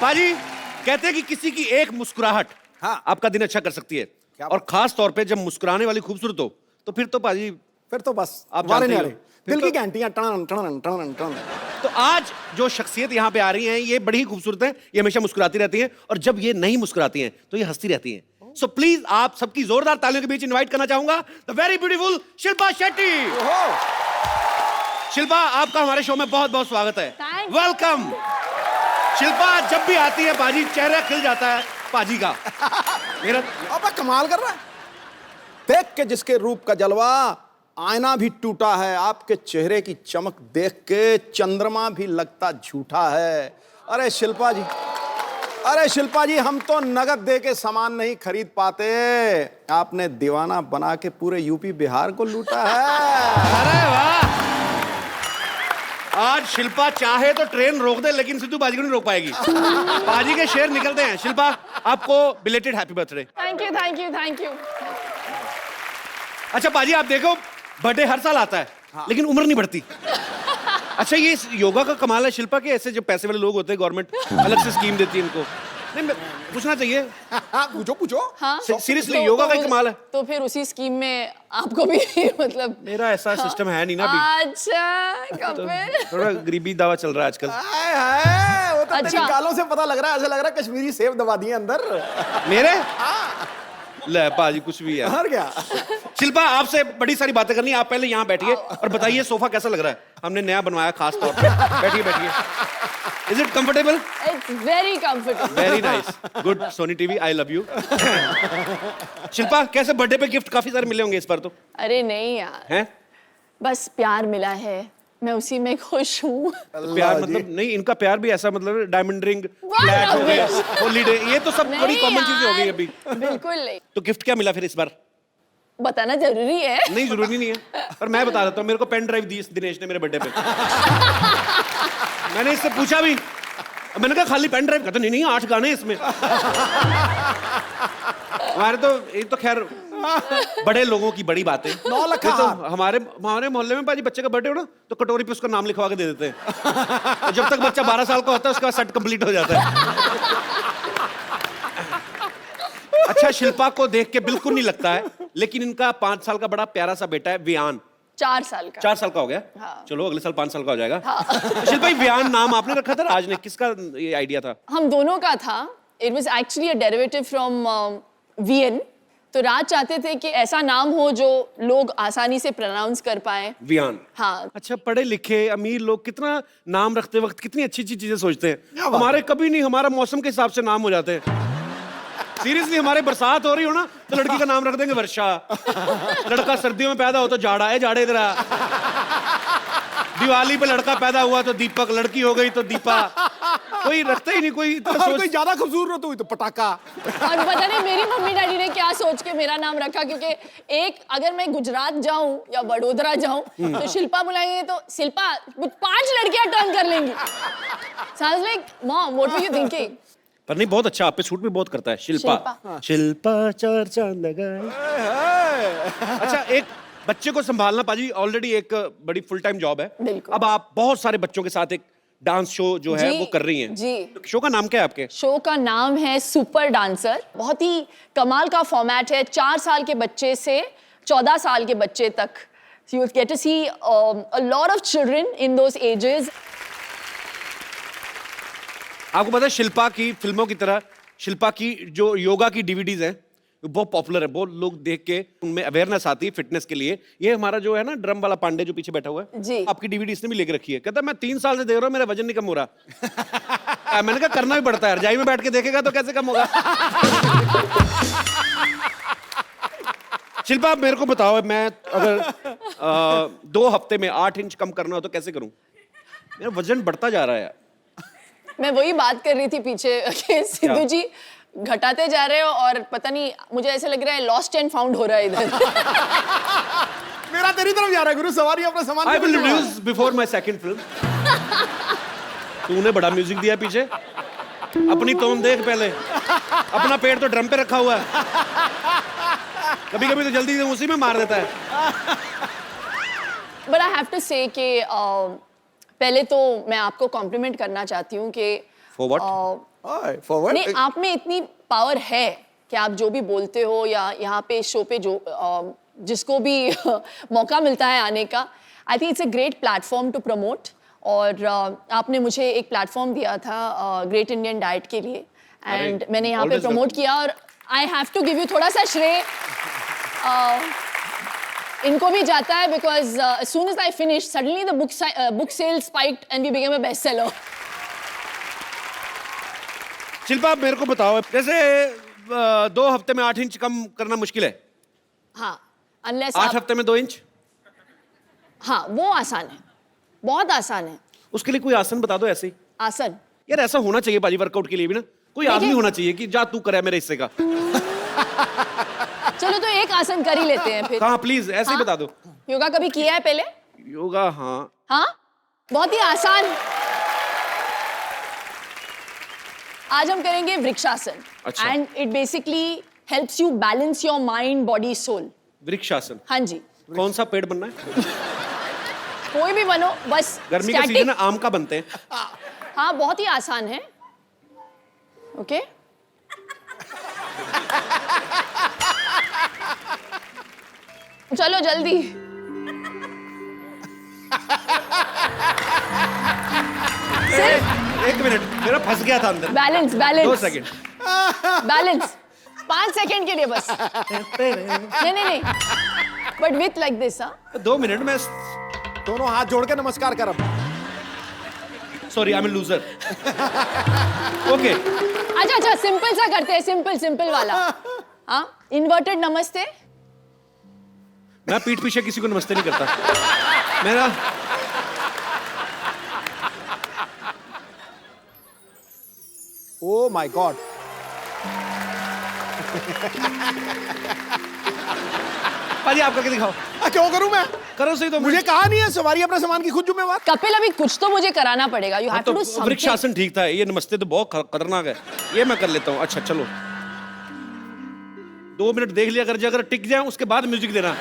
पाजी कहते हैं कि किसी की एक मुस्कुराहट आपका दिन अच्छा कर सकती है, और खास तौर पे जब मुस्कुराने वाली खूबसूरत हो तो फिर तो पाजी फिर तो बस आप जानते हो। दिल की घंटियां टन टन टन टन। तो आज जो शख्सियत यहाँ पे आ रही हैं ये बड़ी ही खूबसूरत है, ये हमेशा मुस्कुराती रहती हैं, और जब ये नहीं मुस्कुराती हैं तो ये हंसती रहती हैं। सो प्लीज आप सबकी जोरदार तालियों के बीच इनवाइट करना चाहूंगा the very beautiful Shilpa Shetty. Shilpa, आपका हमारे शो में बहुत बहुत स्वागत है। वेलकम। शिल्पा जब भी आती है पाजी चेहरा खिल जाता है पाजी का। मेरा अब कमाल कर रहा है, देख के जिसके रूप का जलवा आईना भी टूटा है, आपके चेहरे की चमक देख के चंद्रमा भी लगता झूठा है। अरे शिल्पा जी, अरे शिल्पा जी, हम तो नगद दे के सामान नहीं खरीद पाते, आपने दीवाना बना के पूरे यूपी बिहार को लूटा है। अरे वाह, आज शिल्पा चाहे तो ट्रेन रोक दे लेकिन सिद्धू बाजी को नहीं रोक पाएगी। बाजी के शेर निकलते हैं। शिल्पा, आपको belated happy birthday. Thank you thank you thank you. अच्छा बाजी, आप देखो बर्थडे हर साल आता है लेकिन उम्र नहीं बढ़ती। अच्छा, ये योगा का कमाल है शिल्पा के, ऐसे जो पैसे वाले लोग होते हैं गवर्नमेंट अलग से स्कीम देती है इनको। नहीं, पूछना चाहिए। पूछो पूछो। हाँ? सीरियसली योगा का ही कमाल है। तो फिर उसी स्कीम में आपको भी मतलब मेरा ऐसा सिस्टम है नहीं ना अभी। अच्छा, कपिल थोड़ा गरीबी दावा चल रहा है आजकल। वो तो अच्छा। तेरी गालों से पता लग रहा है, ऐसा लग रहा है कश्मीरी सेब दबा दिए अंदर। मेरे ले पाजी कुछ भी है। हर गया। शिल्पा, आपसे बड़ी सारी बातें करनी है, आप पहले यहाँ बैठिए और बताइए सोफा कैसा लग रहा है, हमने नया बनवाया खास तौर पे। बैठिए बैठिए। Is it comfortable? It's very comfortable. Very nice, good. Sony TV, I love you. Shilpa, कैसे बर्थडे पे गिफ्ट काफी सारे मिले होंगे इस बार तो? अरे नहीं यार, हैं? बस प्यार मिला है, मैं उसी में खुश हूँ। प्यार मतलब नहीं, इनका प्यार भी ऐसा मतलब डायमंड रिंग, फ्लैट हो गया, हॉलीडे, ये तो सब बड़ी कॉमन चीजें हो गई अभी। बिल्कुल नहीं। तो गिफ्ट क्या मिला फिर इस बार? बताना जरूरी है? नहीं, जरूरी नहीं है, पर मैं बता देता हूँ। मेरे को पेन ड्राइव दी दिनेश ने मेरे बर्थडे पे। मैंने इससे पूछा भी, मैंने कहा खाली पेन ड्राइव? कहता नहीं नहीं, 8 गाने इसमें। हमारे तो ये तो खैर बड़े लोगों की बड़ी बातें। 9 लाख तो हमारे मोहल्ले में पाजी बच्चे का बर्थडे हो ना तो कटोरी पे उसका नाम लिखवा के दे देते हैं। तो जब तक बच्चा 12 साल का होता है उसका सेट कंप्लीट हो जाता है। अच्छा, शिल्पा को देख के बिल्कुल नहीं लगता है, लेकिन इनका 5 साल का बड़ा प्यारा सा बेटा है वियान। 4 साल का। 4 साल का हो गया? हाँ। चलो अगले साल 5 साल का हो जाएगा। हाँ। शिल्पा, वियान नाम आपने रखा था राज ने, किसका ये आइडिया था? हम दोनों का था। It was actually a derivative from VN. तो राज चाहते थे कि ऐसा नाम हो जो लोग आसानी से प्रोनाउंस कर पाए। वियान। हाँ। अच्छा, पढ़े लिखे अमीर लोग कितना नाम रखते वक्त कितनी अच्छी अच्छी चीजें सोचते हैं। हमारे कभी नहीं, हमारा मौसम के हिसाब से नाम हो जाते हैं। सीरियसली, हमारे बरसात हो रही हो ना तो लड़की का नाम रख देंगे वर्षा। लड़का सर्दियों में पैदा हो तो जाड़ा है, जाड़े इधर आ। दिवाली पे लड़का पैदा हुआ तो दीपक, लड़की हो गई तो दीपा। कोई रखता ही नहीं कोई इतना कोई ज्यादा खूबसूरत हो तो पटाखा। और पता नहीं मेरी मम्मी डैडी ने क्या सोच के मेरा नाम रखा, क्योंकि एक अगर मैं गुजरात जाऊं या वडोदरा जाऊं तो शिल्पा बुलाएंगे तो शिल्पा 5 लड़कियां टर्न कर लेंगी। Sounds like mom, what were you thinking? पर नहीं, बहुत अच्छा, आप पे सूट भी बहुत करता है। शिल्पा, शिल्पा 4 चांद लगाए। अच्छा, एक बच्चे को संभालना पाजी ऑलरेडी एक बड़ी फुल टाइम जॉब है। बिल्कुल। अब आप बहुत सारे बच्चों के साथ एक डांस शो जो है वो कर रही हैं। जी। शो का नाम क्या है आपके? शो का नाम है सुपर डांसर। बहुत ही कमाल का फॉर्मेट है। 4 साल के बच्चे से 14 साल के बच्चे तक। You will get to see a lot of children in those ages. आपको पता है शिल्पा की फिल्मों की तरह शिल्पा की जो योगा की डीवीडीज हैं बहुत पॉपुलर है, बहुत लोग देख के उनमें अवेयरनेस आती है फिटनेस के लिए। ये हमारा जो है ना ड्रम वाला पांडे जो पीछे बैठा हुआ है जी, आपकी डीवीडी इसने भी लेके रखी है। कहता मैं 3 साल से देख रहा हूँ, मेरा वजन नहीं कम हो रहा। मैंने कहा करना भी पड़ता है, रजाई में बैठ के देखेगा तो कैसे कम होगा। शिल्पा, मेरे को बताओ, मैं अगर 2 हफ्ते में 8 इंच कम करना हो तो कैसे करूं? मेरा वजन बढ़ता जा रहा है। मैं वही बात कर रही थी पीछे कि सिद्धू जी घटाते जा रहे हो और पता नहीं, मुझे ऐसे लग रहा है लॉस्ट एंड फाउंड हो रहा है इधर। मेरा तेरी तरफ जा रहा है गुरु, सवारी अपना सामान। I will introduce before my second film. तूने बड़ा म्यूजिक दिया पीछे, अपनी टोन देख पहले, अपना पेड़ तो ड्रम पे रखा हुआ है, कभी कभी तो जल्दी से उसी में मार देता है। But I have to say कि पहले तो मैं आपको कॉम्प्लीमेंट करना चाहती हूँ कि For what? फॉरवर्ड। नहीं, आप में इतनी पावर है कि आप जो भी बोलते हो या यहाँ पे शो पे जो जिसको भी मौका मिलता है आने का, I think it's a great platform to promote. और आपने मुझे एक प्लेटफॉर्म दिया था ग्रेट इंडियन डाइट के लिए, एंड मैंने यहाँ पे always प्रमोट किया। और I have to give you थोड़ा सा श्रेय इनको भी जाता है, because as soon as I finished, suddenly the book sales spiked and we became a bestseller. Shilpa, मेरे को बताओ, जैसे 2 हफ्ते में 8 इंच कम करना मुश्किल है, हाँ, unless 8 आप, हफ्ते में 2 इंच, हाँ वो आसान है, बहुत आसान है। उसके लिए कोई आसन बता दो ऐसे ही। आसन यार ऐसा होना चाहिए बाजी, वर्कआउट के लिए भी ना कोई आदमी होना चाहिए कि जा तू करे मेरे हिस्से का। चलो तो एक आसन कर ही लेते हैं फिर। हाँ प्लीज ऐसे ही बता दो। योगा कभी किया है पहले? योगा, हाँ हाँ, बहुत ही आसान। आज हम करेंगे वृक्षासन। अच्छा। And it basically helps you balance your mind, body, soul. Vrikshasana, हाँ जी, कौन सा पेड़ बनना है? कोई भी बनो, बस गर्मी का static। सीजन है, आम का बनते हैं। हाँ, बहुत ही आसान है। ओके चलो जल्दी। सिर्फ एक मिनट, मेरा फंस गया था अंदर। Balance 2 balance second. Balance 5 second के लिए बस। नहीं नहीं नहीं, बट विथ लाइक दिस। हाँ 2 मिनट में। दोनों हाथ जोड़ के नमस्कार कर। अब sorry, I am loser. Okay, अच्छा अच्छा, सिंपल सा करते हैं, सिंपल सिंपल वाला। हाँ, इन्वर्टेड नमस्ते। मैं पीठ पीछे किसी को नमस्ते नहीं करता। मेरा ओ माय गॉड, पाजी आप करके दिखाओ। क्यों करूं मैं? करो सही तो। मुझे कहा नहीं है, सवारी अपने सामान की खुद जिम्मेवार। कपिल, अभी कुछ तो मुझे कराना पड़ेगा। You have to do something. Vrikshasana ठीक था, ये नमस्ते तो बहुत खतरनाक है, ये मैं कर लेता हूँ। अच्छा चलो, 2 मिनट देख लिया कर, अगर टिक जाए उसके बाद म्यूजिक देना।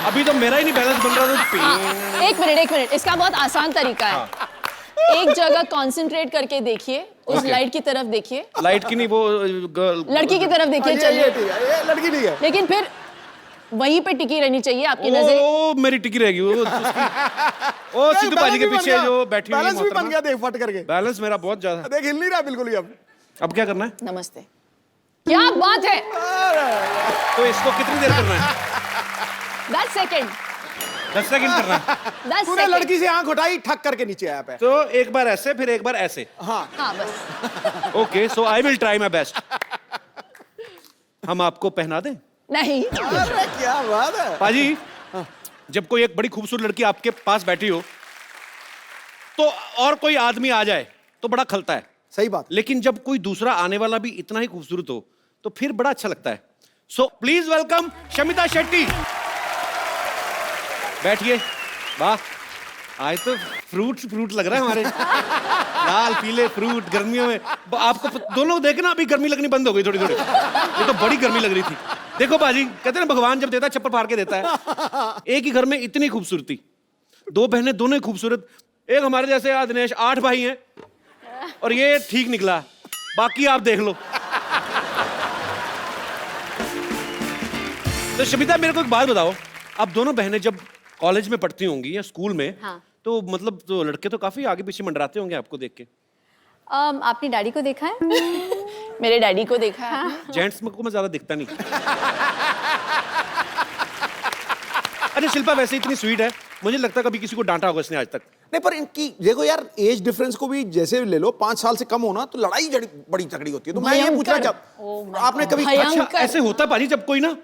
अभी तो मेरा ही नहीं बैलेंस बन रहा तो। एक मिनट, इसका बहुत आसान तरीका है। एक जगह कंसंट्रेट करके देखिए, उस Okay. लाइट की तरफ देखिए। लाइट की नहीं, वो लड़की की तरफ देखिए। ये चलिए, ठीक है, ये लड़की ठीक है। लेकिन फिर वहीं पे टिकी रहनी चाहिए आपकी नजर। ओ मेरी टिकी रहेगी वो ओ सिद्धू पाजी के पीछे जो बैठी हुई है बैलेंस भी बन मोहतरमा। गया, देख फट करके। बैलेंस मेरा बहुत ज्यादा। देख, हिल नहीं रहा बिल्कुल ही। अब क्या करना है? नमस्ते। क्या बात है। तो इसको कितनी देर करना है? 10 सेकंड। 10 सेकंड करना है। 10 तूने सेकंड। लड़की से आंख उठाई, ठक करके नीचे आया पे। तो एक बार ऐसे, फिर एक बार ऐसे। हाँ, हाँ बस। Okay, so I will try my best. हम आपको पहना दें? नहीं, अरे क्या बात है। पाजी, जब कोई एक बड़ी खूबसूरत लड़की आपके पास बैठी हो तो और कोई आदमी आ जाए तो बड़ा खलता है, सही बात। लेकिन जब कोई दूसरा आने वाला भी इतना ही खूबसूरत हो तो फिर बड़ा अच्छा लगता है। So please welcome Shamita Shetty. बैठिए। वाह, आज तो फ्रूट लग रहा है हमारे। लाल पीले फ्रूट गर्मियों में। आपको दोनों देखे ना, अभी गर्मी लगनी बंद हो गई थोड़ी थोड़ी। ये तो बड़ी गर्मी लग रही थी। देखो बाजी, कहते हैं ना भगवान जब देता है चप्पल फाड़ के देता है। एक ही घर में इतनी खूबसूरती, 2 बहनें दोनों ही खूबसूरत। एक हमारे जैसे दिनेश, 8 भाई हैं और ये ठीक निकला, बाकी आप देख लो। तो शमिता, मेरे को एक बात बताओ, आप दोनों बहनें जब कॉलेज में पढ़ती होंगी या स्कूल में, हाँ। तो मतलब तो लड़के तो काफी आगे पीछे मंडराते होंगे आपको देख के। आपने डैडी को देखा है? मेरे डैडी को देखा है। जेंट्स में को मैं ज्यादा दिखता नहीं। अरे शिल्पा वैसे इतनी स्वीट है, मुझे लगता है कभी किसी को डांटा होगा इसने आज तक। नहीं, पर इनकी देखो यार, एज डिफरेंस को भी जैसे ले लो, 5 साल से कम होना तो लड़ाई बड़ी तगड़ी होती है। तो मैं ये पूछना चाहता, आपने कभी भयंकर। अच्छा ऐसे होता है पाजी, जब कोई ना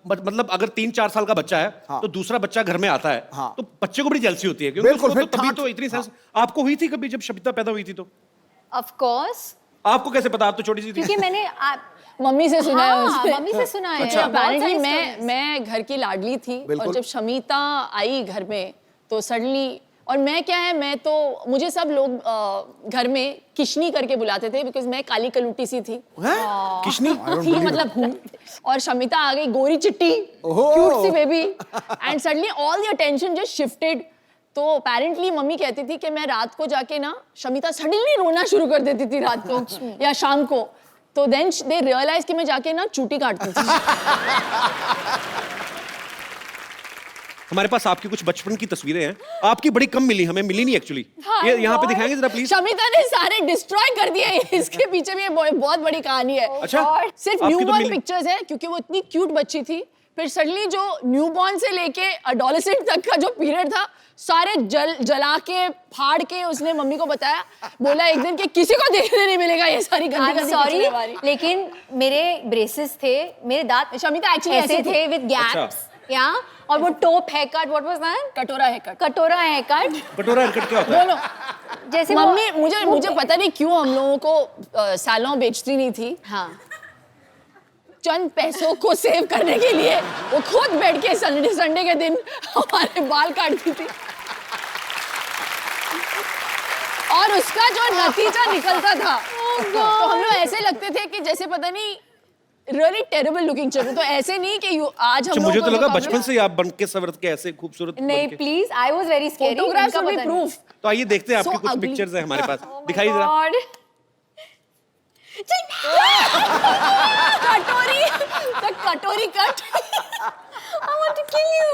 मतलब अगर 3-4 साल का बच्चा है तो दूसरा बच्चा घर में आता है तो बच्चे को बड़ी जेलसी होती है, क्योंकि बिल्कुल, उसको फिर तो तभी तो इतनी सेंस। आपको हुई थी कभी जब शमिता पैदा हुई थी? तो ऑफ कोर्स, आपको कैसे पता? आप तो छोटी सी थी। क्योंकि मैंने मम्मी से सुना है हाँ, उसने। मम्मी से सुना है। अच्छा। बहुत सारी Apparently stories। मैं घर की लाडली थी, और बिल्कुल। जब शमिता आई घर में तो सडनली, और मैं क्या है, मैं तो, मुझे सब लोग घर में किशनी करके बुलाते थे, बिकॉज मैं काली कलूटी सी थी। किशनी? थी मतलब हूँ। और शमिता आ गई गोरी चिट्टी, ओहो। क्यूट सी baby, and suddenly all the attention just shifted तो अपेरेंटली मम्मी कहती थी कि मैं रात को जाके ना शमिता सडनली रोना शुरू कर देती थी रात को या शाम को, तो देन दे रियलाइज कि मैं जाके ना चूटी काटती थी। हमारे पास आपकी कुछ बचपन की तस्वीरें हैं, आपकी बड़ी कम मिली, हमें मिली नहीं एक्चुअली। ये यहाँ पे दिखाएंगे जरा प्लीज। शमिता ने सारे डिस्ट्रॉय कर दिए, इसके पीछे भी बहुत बड़ी कहानी है। अच्छा, सिर्फ आपकी तो न्यूबॉर्न मिली। पिक्चर्स है क्योंकि वो इतनी क्यूट बच्ची थी। फिर सडनली जो न्यूबॉर्न से लेके एडोलेसेंट तक का जो पीरियड था, सारे जला के फाड़ के उसने मम्मी को बताया, बोला एक दिन कि किसी को देखने नहीं मिलेगा ये सारी गंदी सॉरी, लेकिन मेरे ब्रेसेस थे, मेरे दांत शमिता एक्चुअली ऐसे थे विद गैप्स, या और वो top hair cut, what was that? कटोरा है कट। कटोरा हेयर कट, कटोरा हेयर कट क्या होता है? दोनों जैसे मम्मी मुझे पता नहीं क्यों हम लोगों को सैलून बेचती नहीं थी। हाँ, चंद पैसों को सेव करने के लिए वो खुद बैठ के संडे के दिन हमारे बाल काटती थी, और उसका जो नतीजा निकलता था तो हम लोग ऐसे लगते थे कि जैसे पता नहीं रियली टेरेबल लुकिंग चलो। तो ऐसे नहीं कि आज हम अच्छा, मुझे लोगों तो को लगा जो बचपन से ही आप बन के सवर के ऐसे खूबसूरत नहीं बनके। Please, I was very scary. Photographs भी प्रूफ। तो आइए देखते हैं आपकी So कुछ ugly. पिक्चर्स हैं हमारे पास, दिखाइए जरा। कटोरी, the कटोरी cut. I want to kill you.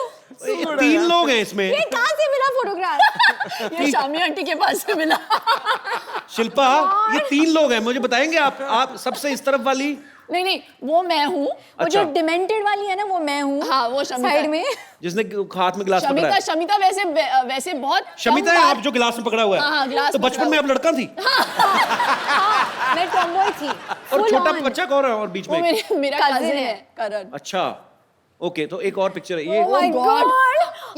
ये 3 लोग हैं इसमें। ये कहाँ से मिला फोटोग्राफ? ये शामी आंटी के पास से मिला। शिल्पा, ये 3 लोग हैं, मुझे बताएंगे आप सबसे इस तरफ वाली? नहीं वो मैं हूँ। वो जो डिमेंटेड वाली है ना, वो मैं हूँ। हाँ, वो शमिता साइड में। जिसने हाथ में गिलास पकड़ा है। शमिता वैसे बहुत शमिता कम है बार- आप जो गिलास में पकड़ा हुआ है। हाँ, गिलास तो पकड़ा बचपन में आप लड़का थी हाँ, मैं टॉमबॉय थी। और Full छोटा on. बच्चा कौन है और बीच वो में? मेरा Cousin कजिन है। है करण। अच्छा, ओके, तो एक और पिक्चर है ये। Oh my God.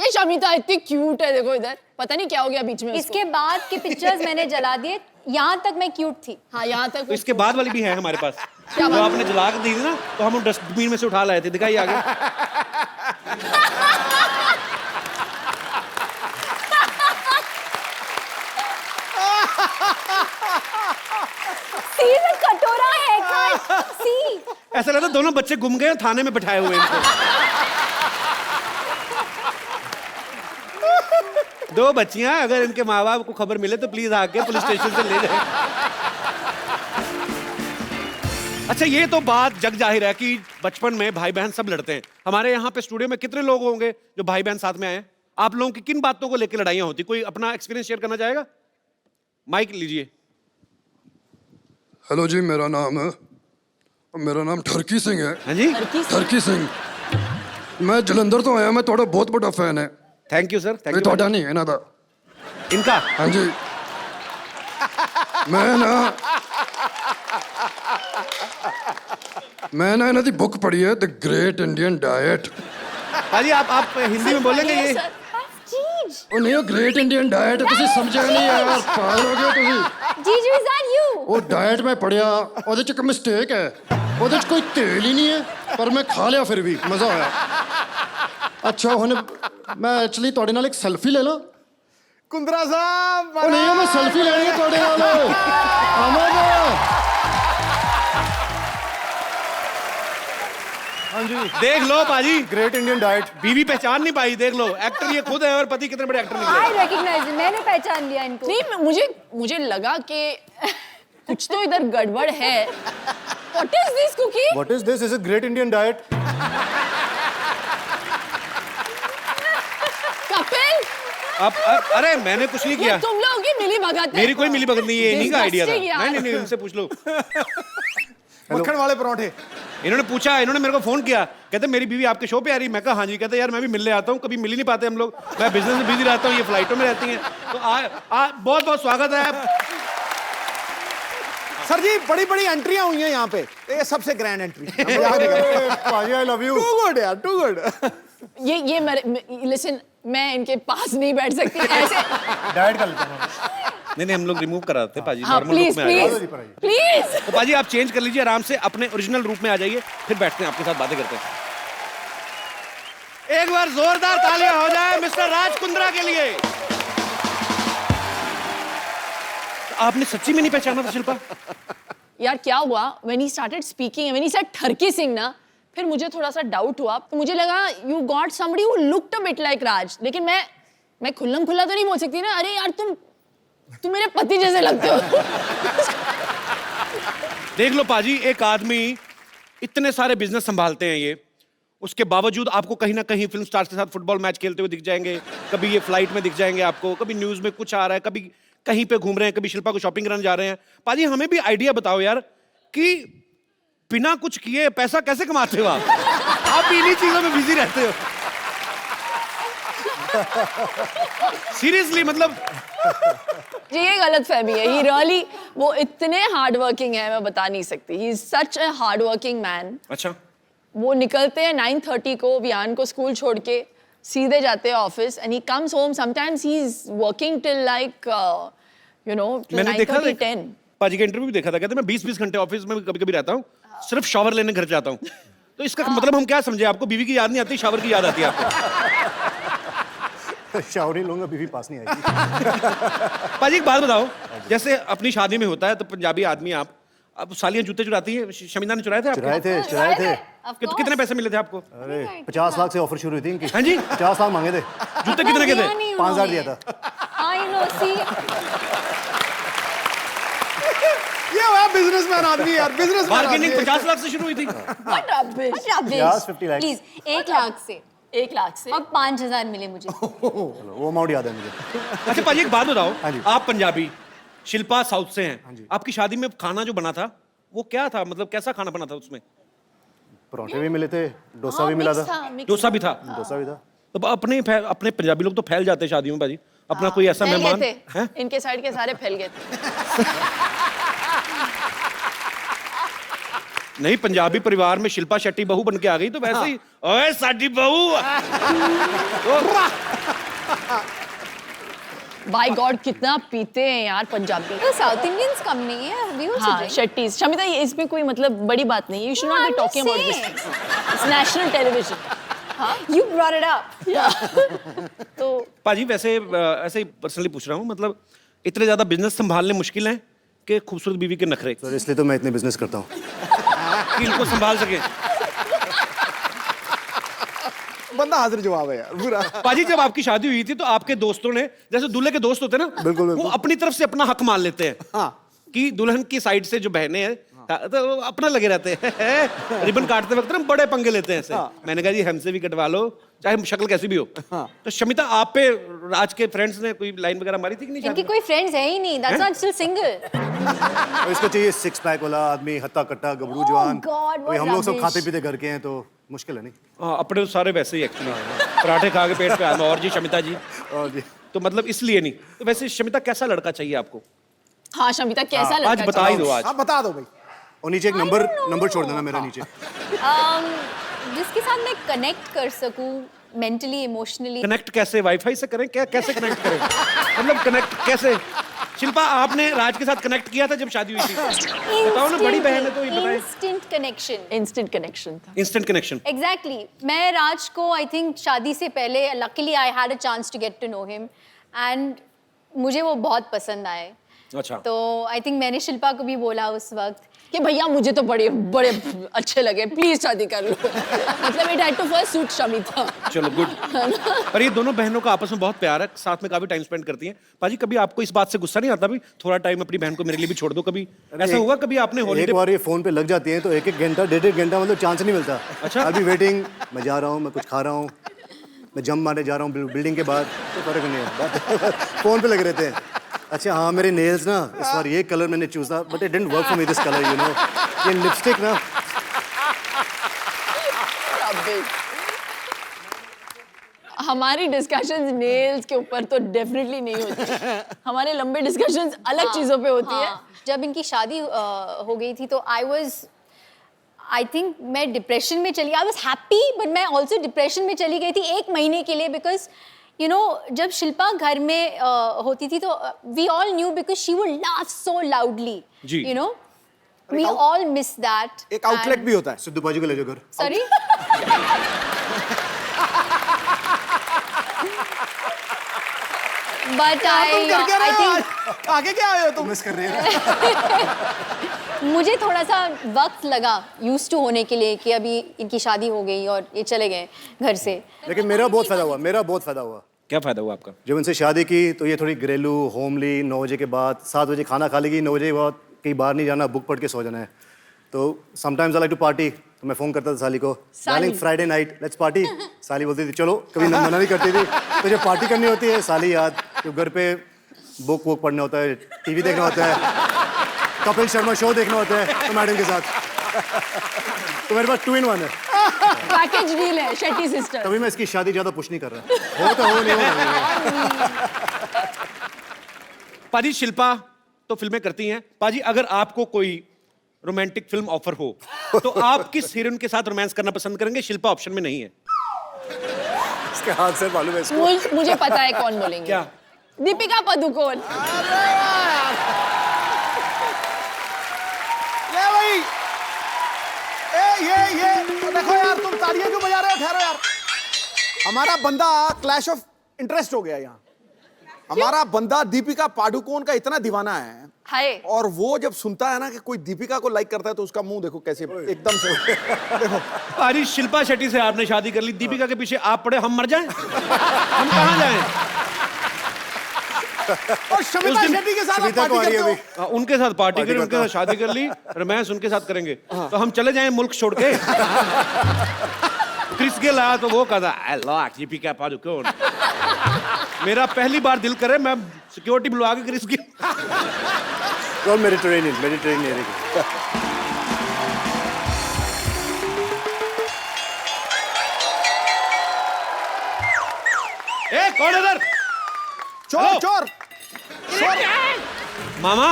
ये शमिता इतनी क्यूट है, देखो इधर, पता नहीं क्या हो गया बीच में उसको। इसके बाद के पिक्चर्स मैंने जला दिए, यहाँ तक मैं क्यूट थी। हाँ, यहाँ तक तो इसके बाद वाली भी है हमारे पास। क्या जो बात? आपने जला के दी थी ना, तो हम डस्टबिन में से उठा लाए थे, दिखाइए आगे। सी में कटोरा है कट, सी। ऐसा लगता है दोनों बच्चे गुम गए और थाने में बैठाए हुए हैं इनको। दो बच्चियां, अगर इनके माँ बाप को खबर मिले तो प्लीज आके पुलिस स्टेशन से ले जाए। अच्छा, ये तो बात जग जाहिर है कि बचपन में भाई बहन सब लड़ते हैं। हमारे यहाँ पे स्टूडियो में कितने लोग होंगे जो भाई बहन साथ में आए हैं? आप लोगों की किन बातों को लेकर लड़ाइयाँ होती? कोई अपना एक्सपीरियंस शेयर करना चाहेगा? माइक लीजिए। हेलो जी, मेरा नाम ठरकी सिंह है। हाँ जी, ठरकी सिंह, मैं जलंधर तो आया, मैं थोड़ा बहुत बड़ा फैन है। थैंक यू सर, थैंक नहीं यू। थोड़ा नहीं है ना था इनका हाँ जी, मैं ना इन्हों दी बुक पढ़ी है, द ग्रेट इंडियन डाइट। हाजी आप हिंदी में बोलेंगे ये? जीज, ਉਹ ਨਹੀਂ ਉਹ ਗ੍ਰੇਟ ਇੰਡੀਅਨ ਡਾਈਟ ਤੁਸੀਂ ਸਮਝਿਆ ਨਹੀਂ ਯਾਰ, ਪਾਗਲ ਹੋ ਗਏ ਤੁਸੀਂ। जीजू इज दैट यू? ਉਹ ਡਾਈਟ ਮੈਂ ਪੜਿਆ, ਉਹਦੇ ਚ ਇੱਕ ਮਿਸਟੇਕ ਹੈ, ਉਹਦੇ ਚ ਕੋਈ ਤੇਲ ਹੀ ਨਹੀਂ ਹੈ, ਪਰ ਮੈਂ ਖਾ ਲਿਆ ਫਿਰ ਵੀ ਮਜ਼ਾ ਆਇਆ। ਅੱਛਾ, ਹੁਣ ਮੈਂ ਐਕਚੁਅਲੀ ਤੁਹਾਡੇ ਨਾਲ ਇੱਕ ਸੈਲਫੀ ਲੈ ਲਾਂ? कुंद्रा साहब, ਉਹ ਨਹੀਂ, ਮੈਂ ਸੈਲਫੀ ਲੈਣੀ ਹੈ ਤੁਹਾਡੇ ਨਾਲ। ਆਵਾਂਗਾ। हाँ जी, देख लो पाजी, ग्रेट इंडियन डाइट। बीवी पहचान नहीं पाई, देख लो, एक्टर ये खुद है और पति कितने बड़े एक्टर निकले। आई रिकॉग्नाइज, मैंने पहचान लिया इनको। नहीं, मुझे लगा कि कुछ तो इधर गड़बड़ है। What is this cookie? What is this? Is it great Indian diet? Kapil, अरे मैंने कुछ नहीं ये किया, तुम लोगों की मिली भगत है। मेरी कोई मिली भगत नहीं है, इन्हीं का आइडिया था। Disgusting यार। नहीं इनसे पूछ लो। मक्खन वाले पराठे। इन्होंने पूछा, इन्होंने मेरे को फोन किया, कहते मेरी बीवी आपके शो पे आ रही। मैं कहा हाँ जी। कहते यार मैं भी मिलने आता हूँ, कभी मिल ही नहीं पाते हम लोग, मैं बिजनेस में बिजी रहता हूँ, ये फ्लाइटों में रहती हैं। तो बहुत बहुत स्वागत है। सर जी, बड़ी बड़ी एंट्रियां हुई हैं यहाँ पे, ये सबसे ग्रैंड एंट्री। पाजी I love you. Too good यार, टू गुड। ये लिसन, मैं इनके पास नहीं बैठ सकती ऐसे। डाइट कर लेते हैं। नहीं हम लोग रिमूव करा देते पाजी, हाँ, नॉर्मल रूप प्लीज में आ जाइए। Please please. तो पाजी आप चेंज कर लीजिए आराम से, अपने ओरिजिनल रूप में आ जाइए, फिर बैठते हैं आपके साथ बातें करते हैं। एक बार जोरदार तालियां हो जाए मिस्टर राज कुंद्रा के लिए। आपने सच्ची में नहीं पहचाना था शिल्पा? यार क्या हुआ, when he started speaking, when he said ठरकी Singh ना, फिर मुझे थोड़ा सा डाउट हुआ। तो मुझे लगा you got somebody who looked a bit like राज, लेकिन मैं मैं खुल्लम खुल्ला तो नहीं बोल सकती ना, अरे यार तुम मेरे पति जैसे लगते हो। देख लो पाजी, एक आदमी इतने सारे बिजनेस संभालते हैं ये, उसके बावजूद आपको कहीं ना कहीं फिल्म स्टार्स के साथ फुटबॉल मैच खेलते हुए दिख जाएंगे, कभी ये फ्लाइट में दिख जाएंगे आपको, कभी न्यूज में कुछ आ रहा है, कभी कहीं पे घूम रहे हैं, कभी शिल्पा को शॉपिंग कराने जा रहे हैं। पाजी हमें भी आइडिया बताओ यार कि बिना कुछ किए पैसा कैसे कमाते हो आप भी इन्हीं चीजों में बिजी रहते हो। सीरियसली मतलब जी ये गलत फहमी है। ही रियली वो इतने हार्ड वर्किंग है, मैं बता नहीं सकती। He is such a hard working man. अच्छा, वो निकलते हैं 9:30 को वियान को स्कूल छोड़ के, सीधे जाते हैं office, and he comes home sometimes he is working till like you know मैंने देखा 9:30-10। पाजी का इंटरव्यू भी देखा था, कहते मैं 20-20 घंटे ऑफिस में कभी कभी रहता हूँ, सिर्फ शावर लेने घर जाता हूँ। तो इसका मतलब हम क्या समझे, आपको बीवी की याद नहीं आती, शावर की याद आती है आपको? शावर ही लूंगा, बीवी पास नहीं आएगी। पाजी एक बात बताओ, जैसे अपनी शादी में होता है तो पंजाबी आदमी आप, अब सालियां जूते चुराती हैं, शमीना ने चुराए थे आपके? चुराए थे। कितने पैसे मिले थे आपको? अरे 50 लाख से ऑफर शुरू हुई थी इनकी। हाँ जी, 50 लाख मांगे थे, जूते कितने के थे? 5000 दिया था। आई नो, सी ये हुआ बिजनेसमैन आदमी यार, बिजनेसमैन। बार्गेनिंग 50 लाख से शुरू हुई थी। What rubbish! 50 lakh. Please 1 lakh से 1 लाख से और 5000 मिले मुझे। चलो वो अमाउंट याद है मुझे। अच्छा पाजी एक बात बताओ, हाँ जी। आप पंजाबी, शिल्पा साउथ से हैं, आपकी शादी में खाना जो बना था वो क्या था, मतलब कैसा खाना बना था उसमें? परोठे भी मिले थे, डोसा भी मिला था। डोसा भी था। डोसा भी था। तो अपने पंजाबी लोग तो फैल जाते हैं शादियों में पाजी, अपना कोई ऐसा फैल मेहमान गए है? थे, इनके साइड के सारे फैल गए थे। नहीं, पंजाबी परिवार में शिल्पा शेट्टी बहू बन के आ गई तो वैसे ही, ओए साडी बहू। बाय गॉड कितना पीते हैं यार पंजाबी। तो साउथ इंडियंस कम नहीं है, we also हाँ, drink. शेट्टीज। शमिता ये इसमें कोई मतलब बड़ी बात नहीं है। You should not be I'm talking just about this. saying. It's national television. You brought it up. तो पाजी वैसे ऐसे ही पर्सनली पूछ रहा हूँ, मतलब इतने ज्यादा बिजनेस संभालने मुश्किल है कि खूबसूरत बीवी के नखरे सर इसलिए तो मैं इतने बिजनेस करता हूँ। कि इनको संभाल सके। बंदा हाजिर जवाब है यार पूरा। पाजी जब आपकी शादी हुई थी तो आपके दोस्तों ने, जैसे दूल्हे के दोस्त होते हैं ना, बिल्कुल, वो बिल्कुल। अपनी तरफ से अपना हक मान लेते हैं। हाँ। कि दुल्हन की साइड से जो बहनें हैं तो वो अपना लगे रहते हैं। रिबन काटते वक्त ना बड़े पंगे लेते हैं ऐसे। मैंने कहा जी हमसे भी कटवा लो, चाहे शक्ल कैसी भी हो। तो शमिता आप पे राज के फ्रेंड्स ने कोई लाइन वगैरह मारी थी कि नहीं? इनकी कोई फ्रेंड्स है ही नहीं, that's not still single. और इसको चाहिए 6 पैक वाला आदमी, हत्ता कट्टा गबरू जवान। God, what हम लोग सब rubbish. खाते पीते घर के हैं तो मुश्किल है नहीं। हाँ, अपने तो सारे वैसे ही एक्चुअली, पराठे खा के पेट पे आना। और जी शमिता जी, और जी तो मतलब इसलिए नहीं। तो वैसे शमिता कैसा लड़का चाहिए आपको? हाँ शमिता कैसा लगता आज बता ही दो आज। आप बता दो भाई। और नीचे एक नंबर छोड़ देना मेरा नीचे। जिसके साथ मैं कनेक्ट कर सकूं मेंटली, इमोशनली। कनेक्ट कैसे? वाईफाई से करें क्या? कैसे कनेक्ट करें? मतलब कनेक्ट कैसे? शिल्पा आपने राज के साथ कनेक्ट किया था जब शादी हुई थी? बताओ ना, बड़ी बहन है तो ये बताएं। Instant connection. इंस्टेंट कनेक्शन था। Instant connection. एग्जैक्टली मैं राज को आई थिंक शादी से पहले luckily I had a chance to get to know him and मुझे वो बहुत पसंद आए। अच्छा। तो आई थिंक मैंने शिल्पा को भी बोला उस वक्त कि भैया मुझे तो बड़े बड़े अच्छे लगे, प्लीज शादी कर लो। मतलब it had to first suit Shamita. चलो गुड। पर ये दोनों बहनों का आपस में बहुत प्यार है, साथ में काफी टाइम स्पेंड करती हैं। पाजी कभी आपको इस बात से गुस्सा नहीं आता भी थोड़ा टाइम अपनी बहन को मेरे लिए भी छोड़ दो? कभी ऐसा हुआ कभी आपने एक हॉलीडे? बार ये फोन पे लग जाती है तो 1-1 घंटा 1.5 घंटा मतलब चांस नहीं मिलता। अच्छा। अभी वेटिंग, मैं जा रहा हूँ, मैं कुछ खा रहा हूँ, मैं जंप मारने जा रहा हूँ बिल्डिंग के बाद, तो फर्क नहीं है। फोन पे लगे रहते हैं। अच्छा हाँ, मेरे नेल्स ना इस बार ये कलर मैंने चूज था but it didn't work for me this colour, you know. ये लिपस्टिक ना, हमारी डिस्कशंस नेल्स के ऊपर तो डेफिनेटली नहीं होती। हमारे लंबे डिस्कशंस अलग चीजों पे होती है। जब इनकी शादी हो गई थी तो आई थिंक मैं डिप्रेशन में चली, आई वॉज हैप्पी बट मैं ऑल्सो डिप्रेशन में चली गई थी 1 महीने के लिए बिकॉज यू नो जब शिल्पा घर में होती थी तो we all knew because she would laugh so loudly, जी। You know we all miss that. एक आउटलेट भी होता है। सिद्धू बाजी को ले जाओ घर। सॉरी बट आई थिंक आगे क्या आए हो तुम? मिस कर रही है। मुझे थोड़ा सा वक्त लगा यूज टू होने के लिए कि अभी इनकी शादी हो गई और ये चले गए घर से। लेकिन मेरा बहुत फायदा हुआ, मेरा बहुत फायदा हुआ। क्या फायदा हुआ आपका? जब इनसे शादी की तो ये थोड़ी घरेलू, होमली, 9 बजे के बाद 7 बजे खाना खा लेगी, 9 बजे के बाद कहीं बाहर नहीं जाना, बुक पढ़ के सो जाना है। तो sometimes I like to party, तो मैं फ़ोन करता था साली को, darling Friday night let's party. साली बोलती थी चलो, कभी मना नहीं करती थी। तो जब पार्टी करनी होती है साली याद, तो घर पे बुक वुक पढ़ना होता है, टीवी देखना होता है, कपिल शर्मा शो देखना होता है तो मैडम के साथ। तो मेरे पास 2 in 1 है। पैकेज डील है शेट्टी सिस्टर। तभी मैं इसकी शादी ज़्यादा पुश नहीं कर रहा। हो तो हो, नहीं हो। पाजी शिल्पा तो फिल्में करती हैं। पाजी अगर आपको कोई रोमांटिक फिल्म ऑफर हो तो आप किस हीरोइन के साथ रोमांस करना पसंद करेंगे? शिल्पा ऑप्शन में नहीं है। इसके हाथ से मालूम है इसको। मुझे पता है कौन बोलेंगे। क्या? दीपिका पादुकोण। ये भाई, ये देखो यार, तुम तालियां क्यों बजा रहे हो? ठहरो यार, हमारा बंदा क्लैश ऑफ इंटरेस्ट हो गया यहाँ। हमारा बंदा दीपिका पादुकोण का इतना दीवाना है, हाय। और वो जब सुनता है ना कि कोई दीपिका को लाइक करता है तो उसका मुंह देखो कैसे एकदम से देखो। पाजी शिल्पा शेट्टी से आपने शादी कर ली, दीपिका के पीछे आप पड़े, हम मर जाएं? हम कहाँ जाएं? और शमिता शेट्टी के साथ आप शमिता को पार्टी आ रही है करते हो। उनके साथ पार्टी करी, उनके साथ शादी कर ली, रोमांस उनके साथ करेंगे। तो हम चले जाएं मुल्क छोड़ के? क्रिस गेल आया तो वो कहता आई लव दीपिका पादुकोण। मेरा पहली बार दिल करे मैं सिक्योरिटी बुलवा के क्रिस गेल। और मेडिटेरेनियन एरिया। ए कौन है इधर? चोर हेलो। चोर मामा,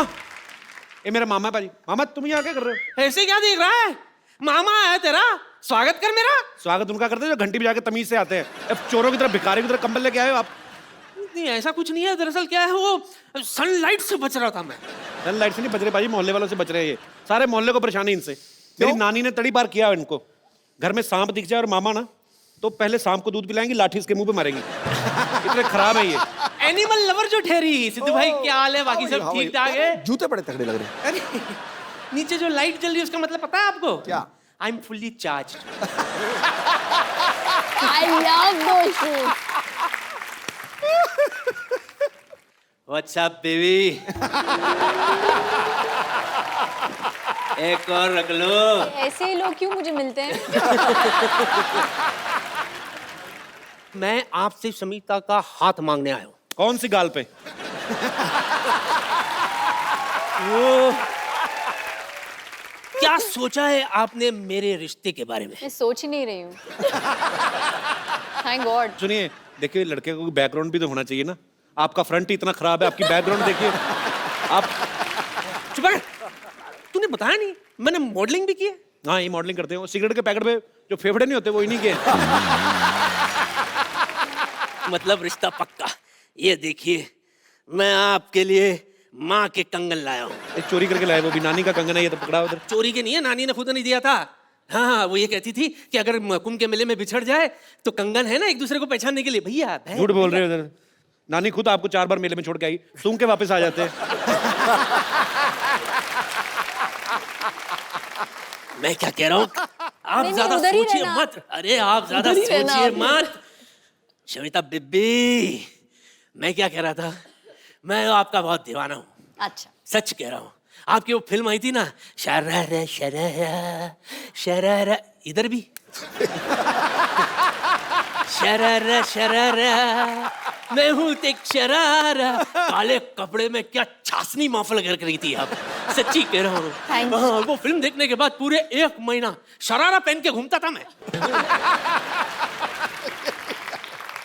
ये मेरा मामा है पाजी। मामा तुम यहाँ क्या कर रहे हो? ऐसे क्या देख रहा है? मामा है तेरा, स्वागत कर मेरा। स्वागत उनका करते हैं जो घंटी बजा के तमीज से आते हैं। अब चोरों की तरह, भिखारी की तरह कंबल लेके आए हो आप। नहीं ऐसा कुछ नहीं है, दरअसल क्या है वो सनलाइट से बच रहा था मैं। लाइट से नहीं बच रहे पाजी, मोहल्ले वालों से बच रहे हैं। ये सारे मोहल्ले को परेशानी इनसे। मेरी नानी ने तड़ी बार किया इनको। घर में सांप दिख जाए और मामा ना, तो पहले सांप को दूध पिलाएंगी, लाठी इसके मुंह पे मारेंगी। इतने खराब है ये। एनिमल लवर जो ठहरी। सिद्धू भाई क्या हाल है? बाकी सब ठीक ठाक है? जूते बड़े तगड़े लग रहे हैं। अरे नीचे जो लाइट जल रही है उसका मतलब पता है आपको? क्या? I am fully charge. I love those shoes. What's up, baby? एक और रख लो। ऐसे ही लोग क्यों मुझे मिलते हैं? मैं आपसे शमिता का हाथ मांगने आया हूँ। कौन सी गाल पे? वो क्या सोचा है आपने मेरे रिश्ते के बारे में? मैं सोच ही नहीं रही हूँ। Thank God. सुनिए, देखिए लड़के को बैकग्राउंड भी तो होना चाहिए ना। आपका फ्रंट ही इतना खराब है, आपकी बैकग्राउंड देखिए। आप चुप कर। तूने बताया नहीं मैंने मॉडलिंग भी की है। हाँ, ये मॉडलिंग करते हो। सिगरेट के पैकेट पे जो फेफड़े नहीं होते वो इन्हीं के। मतलब रिश्ता पक्का। ये देखिए मैं आपके लिए माँ के कंगन लाया हूँ। एक चोरी करके लाए, वो भी नानी का कंगन है, ये तो पकड़ा उधर। चोरी के नहीं है, नानी ने खुद नहीं दिया था। हाँ वो ये कहती थी कि अगर कुंभ के मेले में बिछड़ जाए तो कंगन है ना एक दूसरे को पहचानने के लिए। भैया झूठ बोल रहे हो उधर। नानी खुद आपको 4 बार मेले में छोड़ के आई, सूंघ के वापस आ जाते हैं। मैं क्या कह रहा हूँ, आप नहीं, ज्यादा उधर ही सोचिए रहना। मत। अरे आप ज्यादा उधर ही रहना सोचिए आप। मत। शमिता बेबी, मैं क्या कह रहा था, मैं आपका बहुत दीवाना हूँ। अच्छा। सच कह रहा हूँ। आपकी वो फिल्म आई थी ना, शरारा शरारा शरारा, इधर भी शरारा शरारा, मैं हूँ एक शरारा। काले कपड़े में क्या छासनी महफिल कर रही थी आप। सच्ची कह रहा हूँ। Thank you. हाँ, वो फिल्म देखने के बाद पूरे 1 महीना शरारा पहन के घूमता था मैं।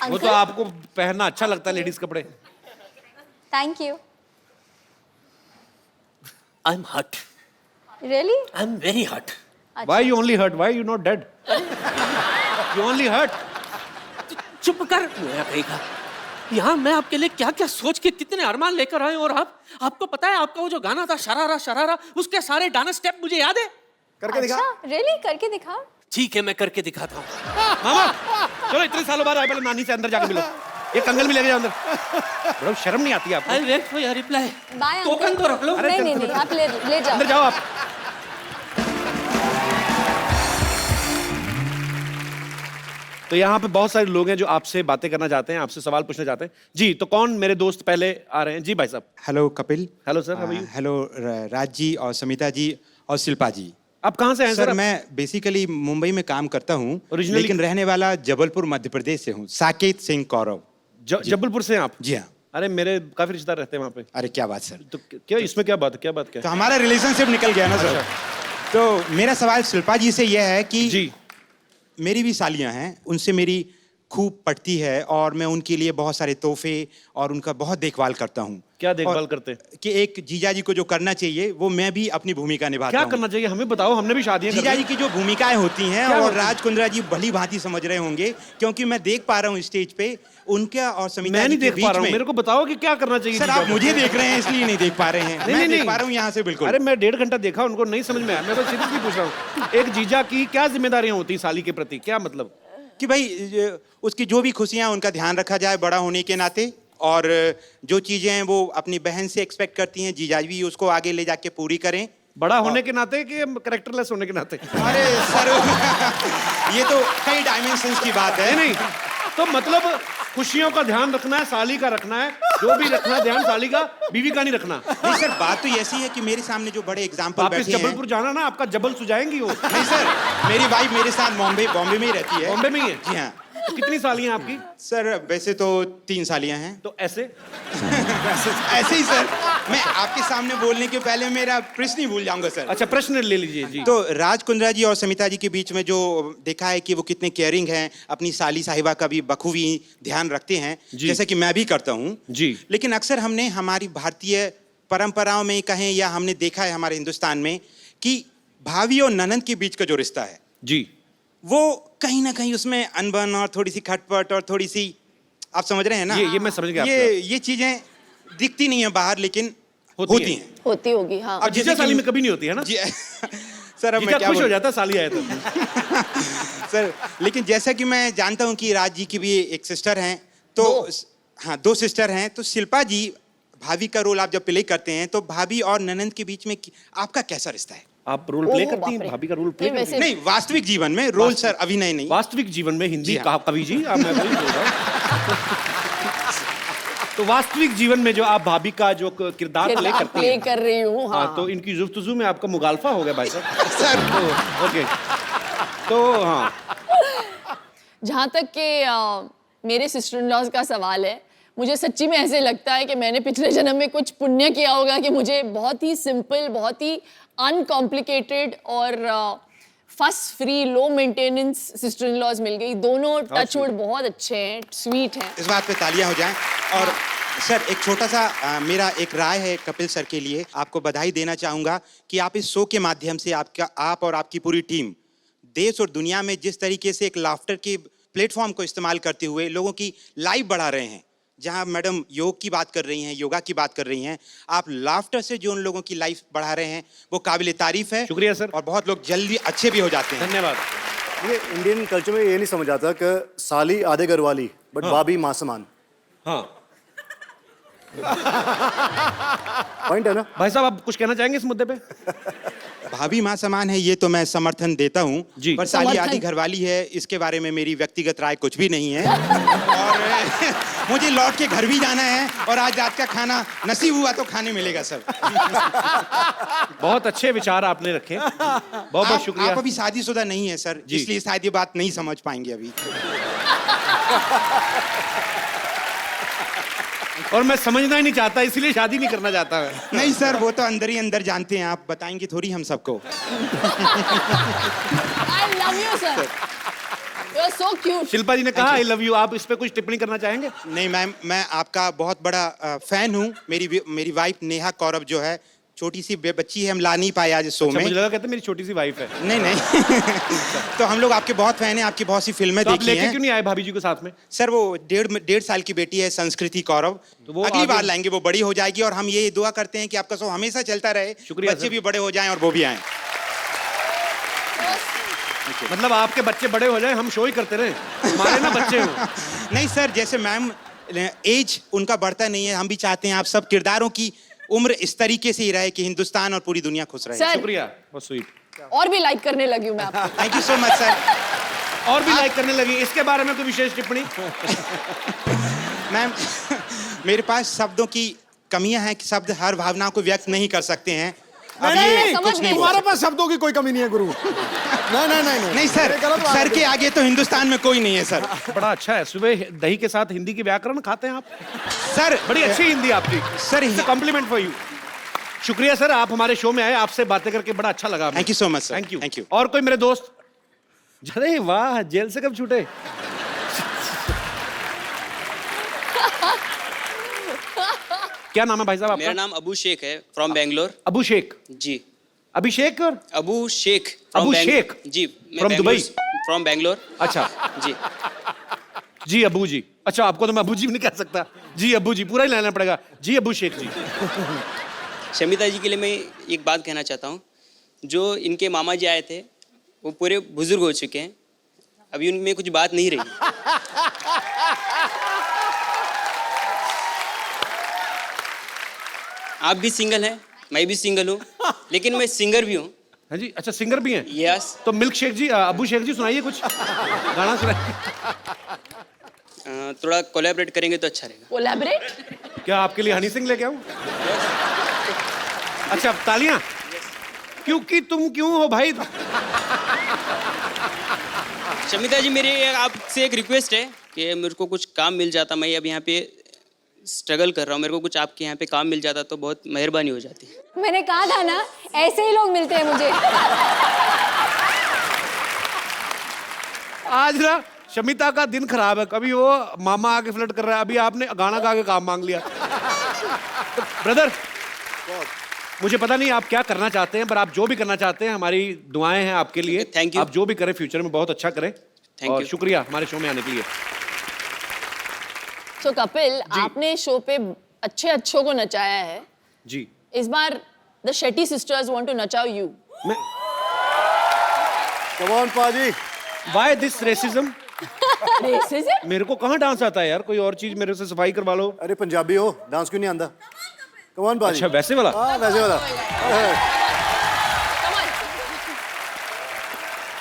वो तो आपको पहनना अच्छा लगता है, लेडीज कपड़े। Thank you. I am hot. Really? I am very hot. Why you only hurt? Why you not dead? You only hurt. चुप कर मेरा कहेगा। यहाँ मैं आपके लिए क्या क्या सोच के कितने अरमान लेकर आए हूँ, और आपको पता है आपका वो जो गाना था शरारा शरारा, उसके सारे डांस स्टेप मुझे याद है। करके दिखा। अच्छा, रियली? करके दिखा। ठीक है मैं करके दिखाता हूँ। मामा चलो, इतने सालों बाद आए, पहले नानी से अंदर जाके मिलो। ये कंगन भी लेके जाओ अंदर। बड़ा शर्म नहीं आती आपको? I wait for your reply. By token तो रख लो। नहीं नहीं नहीं, आप ले जाओ। अंदर जाओ आप। तो यहाँ पे बहुत सारे लोग हैं जो आपसे बातें करना चाहते हैं, आपसे सवाल पूछना चाहते हैं। जी, तो कौन मेरे दोस्त पहले आ रहे हैं? जी भाई साहब। Hello Kapil. Hello sir, how are you? Hello Raj ji और समिता जी और शिल्पा जी। आप कहाँ से हैं सर सर? मैं बेसिकली मुंबई में काम करता हूँ, Originally- लेकिन रहने वाला जबलपुर मध्य प्रदेश से हूँ। साकेत सिंह कौरव। जबलपुर से हैं आप? जी हाँ। अरे मेरे काफी रिश्तेदार रहते हैं वहाँ पे। अरे क्या बात सर। तो क्या इसमें क्या बात है? क्या बात क्या तो हमारा रिलेशनशिप निकल गया ना सर। तो मेरा सवाल शिल्पा जी से यह है कि जी, मेरी भी सालियां हैं, उनसे मेरी खूब पटती है और मैं उनके लिए बहुत सारे तोहफे और उनका बहुत देखभाल करता हूँ। क्या देखभाल और करते हैं? कि एक जीजा जी को जो करना चाहिए वो मैं भी अपनी भूमिका निभाता क्या हूँ। करना चाहिए हमें बताओ, हमने भी शादियां जीजा कर जी की जो भूमिकाएं होती हैं क्या और होती हैं? राज कुंद्रा जी भली भांति समझ रहे होंगे, क्योंकि मैं देख पा रहा हूँ स्टेज पे उनका और समिता मैं जी नहीं के देख बीच पा रहा हूँ, में। मेरे को बताओ कि क्या करना चाहिए। सर जीजा आप को। मुझे देख रहे हैं इसलिए नहीं देख पा रहे हैं। नहीं, मैं नहीं, देख पा रहा हूँ यहाँ से बिल्कुल। अरे मैं 1.5 घंटा देखा, उनको नहीं समझ में आया। मैं तो सीरियसली पूछ रहा हूँ, एक जीजा की क्या जिम्मेदारियां होती हैं साली के प्रति? क्या मतलब? कि भाई उसकी जो भी खुशियां उनका ध्यान रखा जाए बड़ा होने के नाते, और जो चीजें हैं वो अपनी बहन से एक्सपेक्ट करती हैं, जीजा भी उसको आगे ले जाके पूरी करें। बड़ा होने के नाते कि कैरेक्टरलेस होने के नाते? अरे सर ये तो कई डायमेंशंस की बात है। नहीं तो मतलब खुशियों का ध्यान रखना है, साली का रखना है, जो भी रखना है ध्यान साली का, बीवी का नहीं रखना। नहीं सर बात तो ऐसी है कि मेरे सामने जो बड़े एग्जाम्पल वापस बैठे हैं। जबलपुर जाना ना, आपका जबल सुझाएंगी वो। नहीं सर, मेरी वाइफ मेरे साथ बॉम्बे में ही रहती है। बॉम्बे में ही है? जी हाँ। तो कितनी सालियां आपकी? सर वैसे तो 3 सालियां हैं। तो ऐसे ऐसे ही सर, मैं आपके सामने बोलने के पहले मेरा प्रश्न ही भूल जाऊंगा सर। अच्छा, प्रश्न ले लीजिए जी। तो राज कुंद्रा जी और समिता जी के बीच में जो देखा है कि वो कितने केयरिंग हैं, अपनी साली साहिबा का भी बखूबी ध्यान रखते हैं, जी। जैसे कि मैं भी करता हूँ जी। लेकिन अक्सर हमने हमारी भारतीय परंपराओं में कहें या हमने देखा है हमारे हिंदुस्तान में कि भाभी और ननंद के बीच का जो रिश्ता है जी, वो कहीं ना कहीं उसमें अनबन और थोड़ी सी खटपट और थोड़ी सी, आप समझ रहे हैं ना? ये मैं समझ गया ये चीजें दिखती नहीं है बाहर, लेकिन होती हैं। होती होगी, हाँ। अब जीजा साली में कभी नहीं होती है ना? जी सर अब मैं जीजा क्या खुश हो बोलूं? जाता है साली आए तो। सर लेकिन जैसा कि मैं जानता हूं कि राज जी की भी एक सिस्टर हैं, तो हाँ 2 सिस्टर हैं, तो शिल्पा जी भाभी का रोल आप जब प्ले करते हैं तो भाभी और ननंद के बीच में आपका कैसा रिश्ता है? आप रोल प्ले ओह, करती हैं? बाप रे। भाभी का रोल प्ले नहीं, करती हैं? नहीं वास्तविक जीवन में रोल सर, अभिनय नहीं। वास्तविक जीवन में हिंदी जी हाँ। कवि जी, आप मैं वही बोल रहा हूँ। तो वास्तविक जीवन में जो आप भाभी का जो किरदार प्ले करती प्ले हैं, कर रही हूँ, हाँ। हाँ, तो इनकी जुफ्तजू में आपका मुगालफा हो गया भाई साहब। सर तो ओके, तो हाँ, जहाँ तक कि मेरे सिस्टर इन लॉज का सवाल है, मुझे सच्ची में ऐसे लगता है कि मैंने पिछले जन्म में कुछ पुण्य किया होगा कि मुझे बहुत ही सिंपल, बहुत ही अनकॉम्प्लिकेटेड और fuss free, low maintenance sister in laws मिल गई। दोनों टचवुड बहुत अच्छे हैं, स्वीट हैं। इस बात पे तालियां हो जाएं। और सर एक छोटा सा मेरा एक राय है कपिल सर के लिए, आपको बधाई देना चाहूंगा कि आप इस शो के माध्यम से आप और आपकी पूरी टीम देश और दुनिया में जिस तरीके से एक लाफ्टर के प्लेटफॉर्म को इस्तेमाल करते हुए लोगों की लाइफ बढ़ा रहे हैं। जहां मैडम योग की बात कर रही हैं, योगा की बात कर रही हैं, आप लाफ्टर से जो उन लोगों की लाइफ बढ़ा रहे हैं वो काबिल तारीफ है। शुक्रिया सर। और बहुत लोग जल्दी अच्छे भी हो जाते हैं। धन्यवाद। ये इंडियन कल्चर में ये नहीं समझ आता कि साली आधे घर वाली बट भाभी माँ समान। हाँ पॉइंट है ना? भाई साहब, आप कुछ कहना चाहेंगे इस मुद्दे पे? भाभी माँ समान है ये तो मैं समर्थन देता हूँ जी। पर साली समर्थन? आधी घरवाली है इसके बारे में मेरी व्यक्तिगत राय कुछ भी नहीं है। और मुझे लौट के घर भी जाना है और आज रात का खाना नसीब हुआ तो खाने मिलेगा सब। बहुत अच्छे विचार आपने रखे, बहुत बहुत आप शुक्रिया। अभी शादीशुदा नहीं है सर, जी। इसलिए शायद ये बात नहीं समझ पाएंगे अभी। और मैं समझना ही नहीं चाहता, इसलिए शादी नहीं करना चाहता मैं। नहीं सर वो तो अंदर ही अंदर जानते हैं, आप बताएंगे थोड़ी हम सबको। I love you, sir. You're so cute. Shilpa जी ने कहा आई लव यू, आप इस पे कुछ टिप्पणी करना चाहेंगे? नहीं मैम, मैं आपका बहुत बड़ा फैन हूँ। मेरी वाइफ नेहा कौरव जो है, छोटी सी बच्ची है, हम ला नहीं पाए आज शो अच्छा, में। मुझे लगा कहते मेरी छोटी सी वाइफ है। नहीं नहीं तो हम लोग आपके बहुत फैन हैं, आपकी बहुत सी फिल्में तो आप देखी लेके हैं। क्यों नहीं आए भाभी जी को साथ में? सर वो 1.5 साल की बेटी है संस्कृति कौरव, तो वो अगली आगे- बार लाएंगे, वो बड़ी हो जाएगी और हम ये दुआ करते हैं कि आपका शो हमेशा चलता रहे, शुक्रिया बच्चे सर। भी बड़े हो जाएं और वो भी आएं। मतलब आपके बच्चे बड़े हो जाए, हम शो ही करते रहे, हमारे ना बच्चे हो। नहीं सर, जैसे मैम एज उनका बढ़ता नहीं है, हम भी चाहते हैं आप सब किरदारों की उम्र इस तरीके से ही रहे कि हिंदुस्तान और पूरी दुनिया खुश रहे। सर, शुक्रिया, बहुत स्वीट। और भी लाइक करने लगी हूँ मैं आपको। Thank you so much sir. और भी लाइक करने लगी। इसके बारे में कोई विशेष टिप्पणी? मैम मेरे पास शब्दों की कमियां हैं कि शब्द हर भावना को व्यक्त नहीं कर सकते हैं। अब ये समझ कुछ गई। नहीं बोल तुम्हारे सकते। पास शब्दों की कोई कमी नहीं है गुरु। नहीं नहीं सर, ये गलत बात सर है। के आगे तो हिंदुस्तान में कोई नहीं है सर। बड़ा अच्छा है, सुबह दही के साथ हिंदी की व्याकरण खाते हैं आप। सर बड़ी अच्छी हिंदी आपकी सर, कॉम्प्लीमेंट फॉर यू। शुक्रिया सर, आप हमारे शो में आए, आपसे बातें करके बड़ा अच्छा लगा। Thank you so much sir. Thank you. Thank you. और कोई मेरे दोस्त? अरे वाह, जेल से कब छूटे? क्या नाम है भाई साहब आपका? मेरा नाम अबू शेख है, फ्रॉम बैंगलोर। अबू शेख। जी। अभिषेक और अबू शेख। अबू शेख? जी। From Dubai? फ्रॉम बैंगलोर। अच्छा जी। जी अबू जी। अच्छा, आपको तो मैं अबू जी भी नहीं कह सकता। जी अबू जी पूरा ही लेना पड़ेगा। जी अबू शेख जी। शमिता जी के लिए मैं एक बात कहना चाहता हूँ। जो इनके मामा जी आए थे वो पूरे बुजुर्ग हो चुके हैं, अभी उनमें कुछ बात नहीं रही। आप भी सिंगल हैं, मैं भी सिंगल हूँ, लेकिन मैं सिंगर भी हूँ। हाँ जी, अच्छा सिंगर भी हैं? यस। तो मिल्क शेख जी, अबू शेख जी सुनाइए कुछ गाना सुनाइए। थोड़ा कोलैबोरेट करेंगे तो अच्छा रहेगा। कोलैबोरेट? क्या आपके लिए हनी सिंह लेके आऊं? अच्छा, अब तालियां। क्योंकि तुम क्यों हो भाई? शमिता जी, मेरी आपसे एक रिक्वेस्ट है कि मेरे को कुछ काम मिल जाता। मैं अब यहाँ पे स्ट्रगल कर रहा हूँ, मेरे को कुछ आपके यहाँ पे काम मिल जाता तो बहुत मेहरबानी हो जाती। मैंने कहा था ना, ऐसे ही लोग मिलते हैं मुझे। आज ना शमिता का दिन खराब है। कभी वो मामा आके फ्लर्ट कर रहा है, अभी आपने गाना गा के काम मांग लिया। ब्रदर, मुझे पता नहीं आप क्या करना चाहते हैं, पर आप जो भी करना चाहते हैं हमारी दुआएं हैं आपके लिए। Thank you. आप जो भी करें फ्यूचर में बहुत अच्छा करें। Thank और you. शुक्रिया हमारे शो में आने के लिए। तो कपिल, आपने शो पे अच्छे अच्छों को नचाया है। जी। इस बार the Shetty sisters want to नचाओ यू। मैं come on paaji. Why this racism? Racism? मेरे को कहाँ डांस आता है यार? कोई और चीज मेरे से सफाई करवा लो। अरे पंजाबी हो, डांस क्यों नहीं आंदा? कम ऑन पाजी। अच्छा, वैसे वाला? हाँ, वैसे वाला।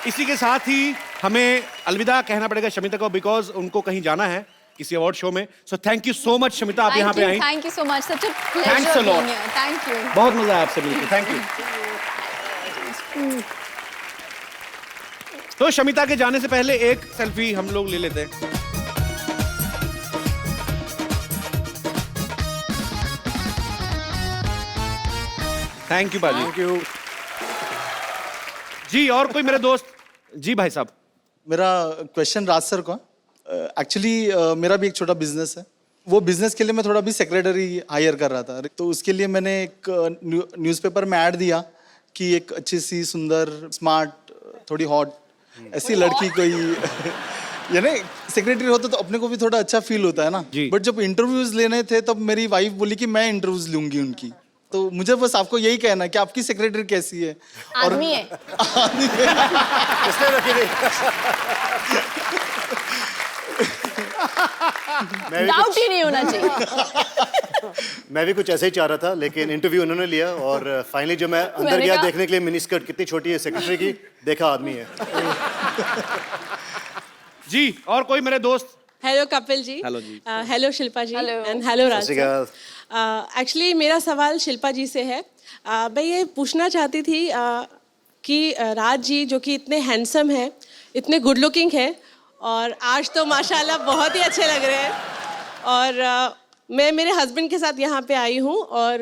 इसी के साथ ही हमें अलविदा कहना पड़ेगा शमिता को, बिकॉज उनको कहीं जाना है किसी अवार्ड शो में। So thank you so much Shamita, आप यहाँ पे आई। Thank you so much, such a Thanks a pleasure lot. Being here. Thank you. बहुत मजा आया आपसे मिलकर, थैंक यू। तो शमिता के जाने से पहले एक सेल्फी हम लोग ले लेते हैं। थैंक यू बाजी। Thank you. जी, और कोई मेरे दोस्त? जी भाई साहब। मेरा क्वेश्चन राज सर को। एक्चुअली मेरा भी एक छोटा बिजनेस है। वो बिजनेस के लिए मैं थोड़ा भी सेक्रेटरी हायर कर रहा था, तो उसके लिए मैंने एक न्यूज़पेपर में ऐड दिया कि एक अच्छी सी सुंदर स्मार्ट थोड़ी हॉट ऐसी लड़की कोई यानी सेक्रेटरी होता तो अपने को भी थोड़ा अच्छा फील होता है ना। जी। बट जब इंटरव्यूज लेने थे तब मेरी वाइफ बोली कि मैं इंटरव्यूज लूंगी उनकी। तो मुझे बस आपको यही कहना है कि आपकी सेक्रेटरी कैसी है? आदमी है। इसलिए रखी गई। डाउट ही नहीं होना चाहिए। मैं भी कुछ ऐसे ही चाह रहा था, लेकिन इंटरव्यू उन्होंने लिया और फाइनली जब मैं अंदर मैंने गया कहा- देखने के लिए मिनी स्कर्ट कितनी छोटी है सेक्रेटरी की, देखा आदमी है। जी, और कोई मेरे दोस्त? हेलो कपिल जी। हेलो जी। Hello Shilpa ji. Hello. And hello Raj सत श्री अकाल। एक्चुअली मेरा सवाल शिल्पा जी से है। मैं ये पूछना चाहती थी कि राज जी जो कि इतने हैंडसम हैं, इतने गुड लुकिंग हैं, और आज तो माशाल्लाह बहुत ही अच्छे लग रहे हैं। और मैं मेरे हस्बैंड के साथ यहाँ पे आई हूँ, और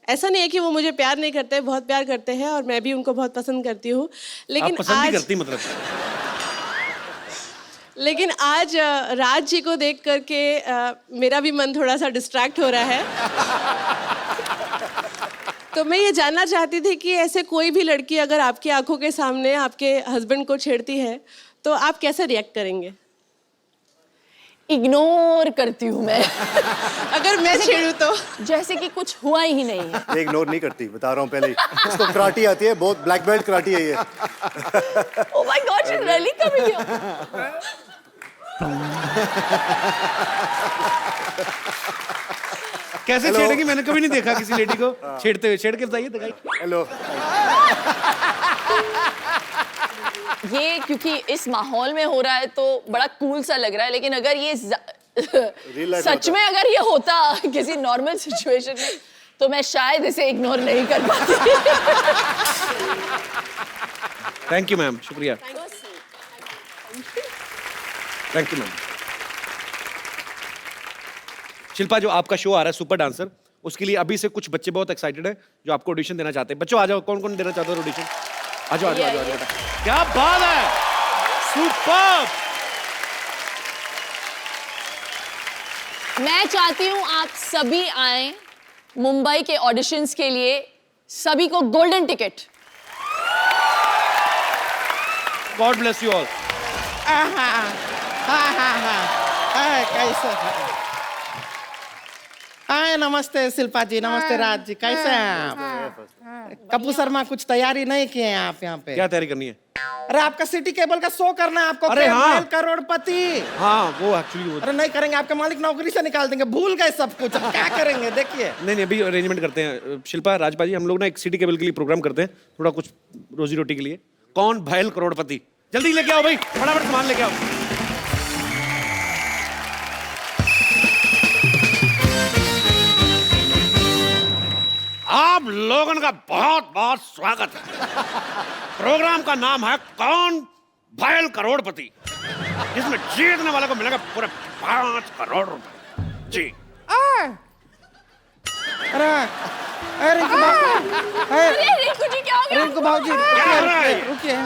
ऐसा नहीं है कि वो मुझे प्यार नहीं करते, बहुत प्यार करते हैं, और मैं भी उनको बहुत पसंद करती हूँ। लेकिन आप पसंद ही आज करती मतलब? लेकिन आज राज जी को देख करके मेरा भी मन थोड़ा सा डिस्ट्रैक्ट हो रहा है। तो मैं ये जानना चाहती थी कि ऐसे कोई भी लड़की अगर आपकी आंखों के सामने आपके हस्बैंड को छेड़ती है तो आप कैसे रिएक्ट करेंगे? इग्नोर करती हूँ मैं। अगर मैं छेड़ूं तो? जैसे कि कुछ हुआ ही नहीं है। ये इग्नोर नहीं करती, बता रहा हूँ पहले ही। इसको कराटी आती है, बहुत ब्लैक बेल्ट कराटी है ये। Oh my God, she's really coming here. कैसे Hello. छेड़ेगी? मैंने कभी नहीं देखा किसी लेडी को छेड़ते हुए। छेड़ के बताइए, दिखाइए। हेलो। ये क्योंकि इस माहौल में हो रहा है तो बड़ा कूल सा लग रहा है, लेकिन अगर ये सच में अगर ये होता किसी नॉर्मल सिचुएशन में तो मैं शायद इसे इग्नोर नहीं कर पाती। थैंक यू मैम, शुक्रिया। Thank you ma'am. शिल्पा, जो आपका शो आ रहा है सुपर डांसर, उसके लिए अभी से कुछ बच्चे बहुत एक्साइटेड हैं जो आपको ऑडिशन देना चाहते हैं। बच्चों आ जाओ, कौन कौन देना चाहते हो ऑडिशन? आ जाओ, आ जाओ, आ जाओ बेटा। क्या बात है, सुपर। मैं चाहती हूं आप सभी आए मुंबई के ऑडिशंस के लिए, सभी को golden ticket. God bless you all. कैसे? हाय, नमस्ते शिल्पा जी, नमस्ते राज जी, कैसे हैं आप? कपूर शर्मा कुछ तैयारी नहीं किए हैं आप यहाँ पे? क्या तैयारी करनी है? अरे आपका सिटी केबल का शो करना है आपको। अरे हाँ, करोड़पति। हाँ वो एक्चुअली वो। अरे नहीं करेंगे, आपके मालिक नौकरी से निकाल देंगे, भूल गए सब कुछ, अब क्या करेंगे देखिए। नहीं अभी अरेंजमेंट करते हैं। शिल्पा, राजपाल जी, हम लोग ना एक सिटी केबल के लिए प्रोग्राम करते हैं, थोड़ा कुछ रोजी रोटी के लिए। कौन भयल करोड़पति? जल्दी लेके आओ भाई, फटाफट सामान लेके आओ। आप लोगों का बहुत बहुत स्वागत है। प्रोग्राम का नाम है कौन भयल करोड़पति, जिसमें जीतने वाले को मिलेगा पूरे 5 करोड़ रुपए। जी। अरे रिंकू रिंकू जी क्या हो गया? रिंकू भाजी, रुकिए।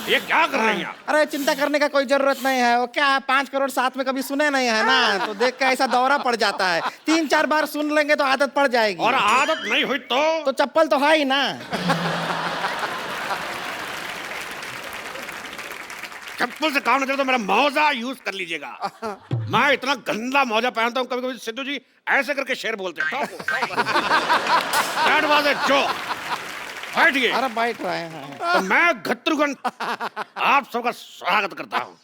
ये क्या कर रही हैं आप? अरे चिंता करने का कोई जरूरत नहीं है, वो क्या है 5 करोड़ साथ में कभी सुने नहीं है ना, तो देख के ऐसा दौरा पड़ जाता है। 3-4 बार सुन लेंगे तो आदत पड़ जाएगी। और आदत नहीं हुई तो चप्पल तो है ही ना। चप्पल से काम नहीं चलता तो मेरा मौजा यूज कर लीजिएगा। मैं इतना गंदा मौजा पहनता हूँ, कभी कभी सिद्धू जी ऐसे करके शेर बोलते हैं। That was a joke। बैठिए। अरे बैठ रहे हैं। तो मैं घट्टुगन आप सबका स्वागत करता हूँ।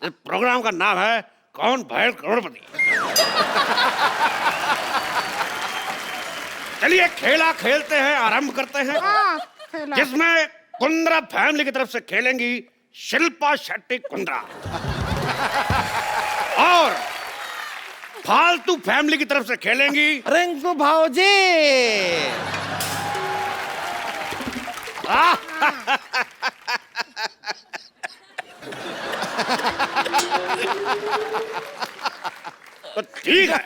इस प्रोग्राम का नाम है कौन भयल करोड़पति। चलिए खेला खेलते हैं, आरंभ करते हैं, जिसमें कुंद्रा फैमिली की तरफ से खेलेंगी शिल्पा शेट्टी कुंद्रा, और फालतू फैमिली की तरफ से खेलेंगी रिंकू भाजी। तो ठीक है।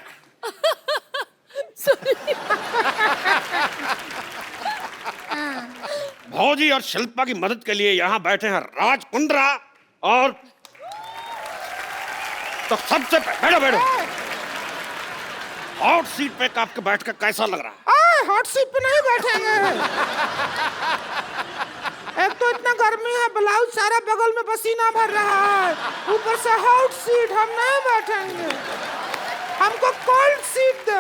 भौजी और शिल्पा की मदद के लिए यहाँ बैठे हैं राज कुंद्रा, और तो सबसे बैठो बैठो। हॉट सीट पे आपके बैठ कर कैसा लग रहा है? हॉट सीट पे नहीं बैठेंगे। एक तो इतना गर्मी है, ब्लाउज सारा बगल में पसीना भर रहा है, ऊपर से हॉट सीट, हम नहीं बैठेंगे, हमको कोल्ड सीट दो।